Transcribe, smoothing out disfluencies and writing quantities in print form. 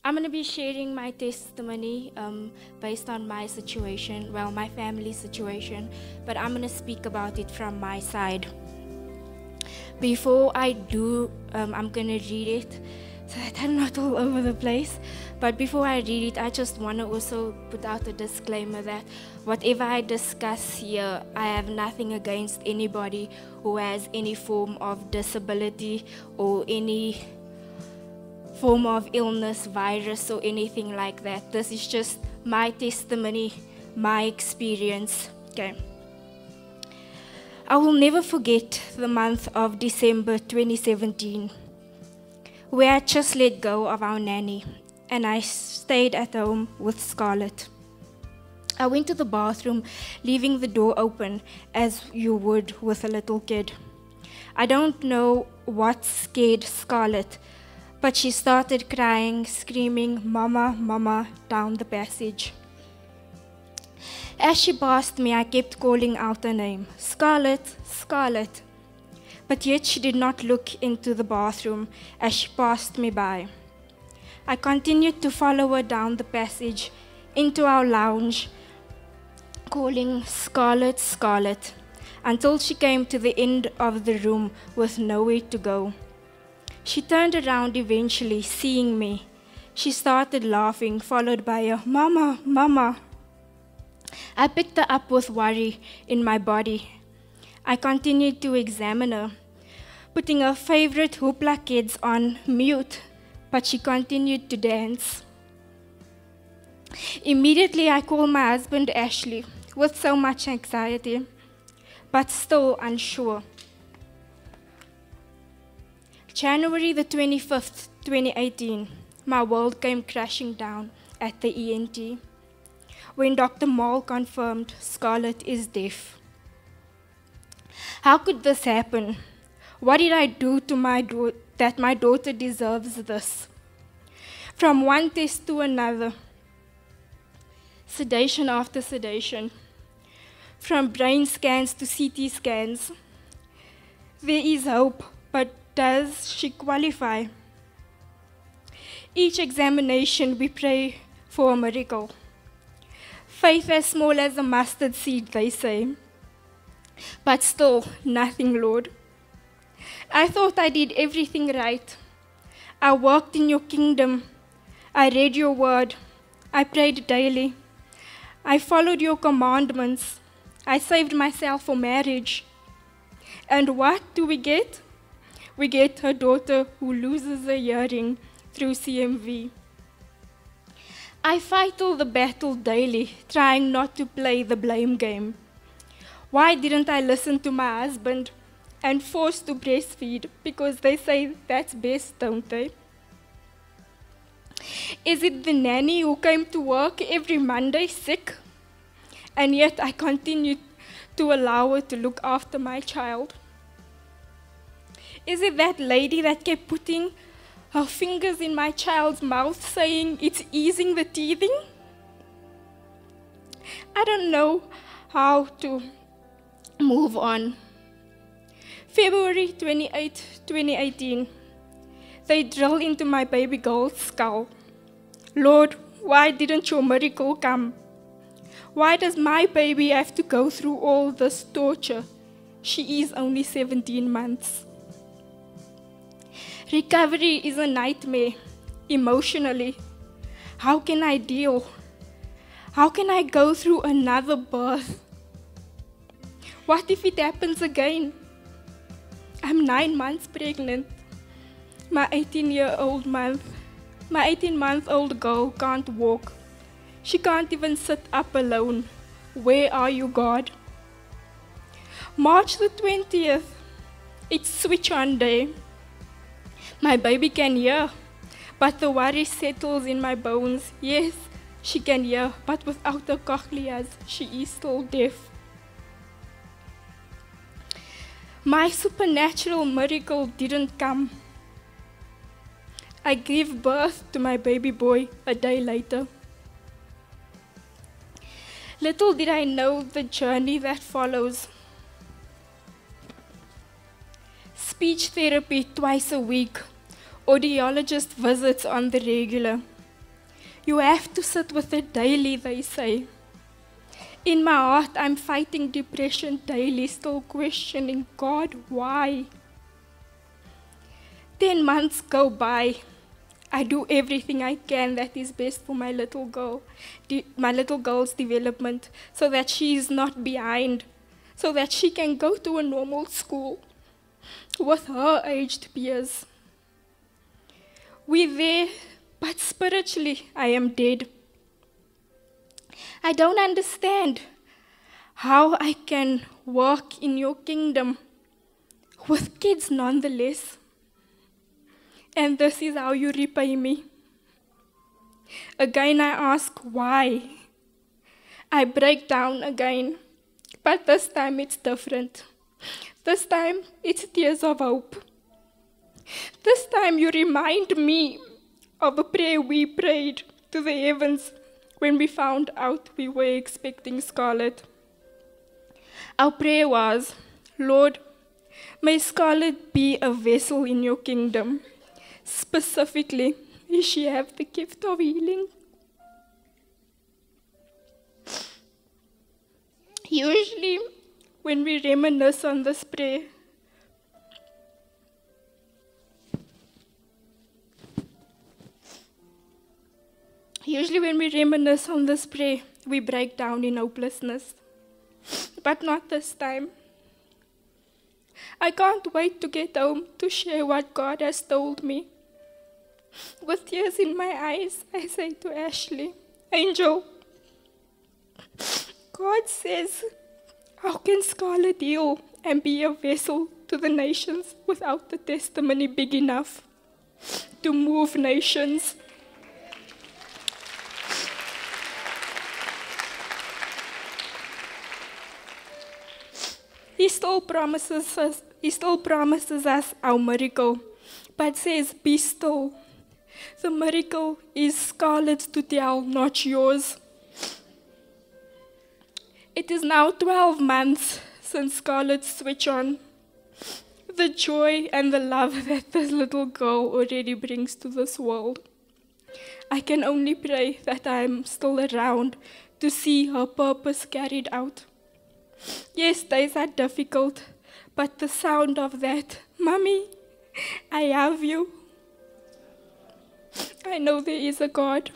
I'm going to be sharing my testimony based on my situation, well, my family situation, but I'm going to speak about it from my side. Before I do, I'm going to read it so that I'm not all over the place. But before I read it, I just want to also put out a disclaimer that whatever I discuss here, I have nothing against anybody who has any form of disability or any form of illness, virus, or anything like that. This is just my testimony, my experience. Okay. I will never forget the month of December 2017, where I just let go of our nanny and I stayed at home with Scarlett. I went to the bathroom, leaving the door open as you would with a little kid. I don't know what scared Scarlett, but she started crying, screaming, "Mama, Mama," down the passage. As she passed me, I kept calling out her name, "Scarlett, Scarlett." But yet she did not look into the bathroom as she passed me by. I continued to follow her down the passage into our lounge, calling, "Scarlett, Scarlett," until she came to the end of the room with nowhere to go. She turned around eventually, seeing me. She started laughing, followed by a "Mama, Mama." I picked her up with worry in my body. I continued to examine her, putting her favorite hoopla kids on mute, but she continued to dance. Immediately, I called my husband, Ashley, with so much anxiety, but still unsure. January the 25th, 2018, my world came crashing down at the ENT when Dr. Mall confirmed Scarlett is deaf. How could this happen? What did I do to that my daughter deserves this? From one test to another, sedation after sedation, from brain scans to CT scans. There is hope, but does she qualify? Each examination we pray for a miracle. Faith as small as a mustard seed, they say. But still, nothing, Lord. I thought I did everything right. I worked in your kingdom. I read your word. I prayed daily. I followed your commandments. I saved myself for marriage. And what do we get? We get a daughter who loses a hearing through CMV. I fight all the battle daily, trying not to play the blame game. Why didn't I listen to my husband and forced to breastfeed? Because they say that's best, don't they? Is it the nanny who came to work every Monday sick? And yet I continued to allow her to look after my child. Is it that lady that kept putting her fingers in my child's mouth saying it's easing the teething? I don't know how to move on. February 28, 2018, they drill into my baby girl's skull. Lord, why didn't your miracle come? Why does my baby have to go through all this torture? She is only 17 months. Recovery is a nightmare, emotionally. How can I deal? How can I go through another birth? What if it happens again? I'm 9 months pregnant. My 18-month-old girl can't walk. She can't even sit up alone. Where are you, God? March the 20th, it's switch on day. My baby can hear, but the worry settles in my bones. Yes, she can hear, but without the cochleas, she is still deaf. My supernatural miracle didn't come. I gave birth to my baby boy a day later. Little did I know the journey that follows. Speech therapy twice a week, audiologist visits on the regular, You have to sit with it daily, they say. In my heart, I'm fighting depression daily, still questioning, God, why? 10 months go by. I do everything I can that is best for my little girl, my little girl's development, so that she is not behind, so that she can go to a normal school with her aged peers. We're there, but spiritually, I am dead. I don't understand how I can work in your kingdom with kids nonetheless. And this is how you repay me. Again, I ask why. I break down again, but this time it's different. This time it's tears of hope. This time you remind me of a prayer we prayed to the heavens when we found out we were expecting Scarlett. Our prayer was, Lord, may Scarlett be a vessel in your kingdom. Specifically, may she have the gift of healing. Usually, when we reminisce on this prayer, we break down in hopelessness. But not this time. I can't wait to get home to share what God has told me. With tears in my eyes, I say to Ashley, Angel, God says, how can Scarlett heal and be a vessel to the nations without the testimony big enough to move nations? He still promises us our miracle, but says, be still. The miracle is Scarlett's to tell, not yours. It is now 12 months since Scarlett's switch on. The joy and the love that this little girl already brings to this world. I can only pray that I am still around to see her purpose carried out. Yes, days are difficult, but the sound of that, Mommy, I love you. I know there is a God.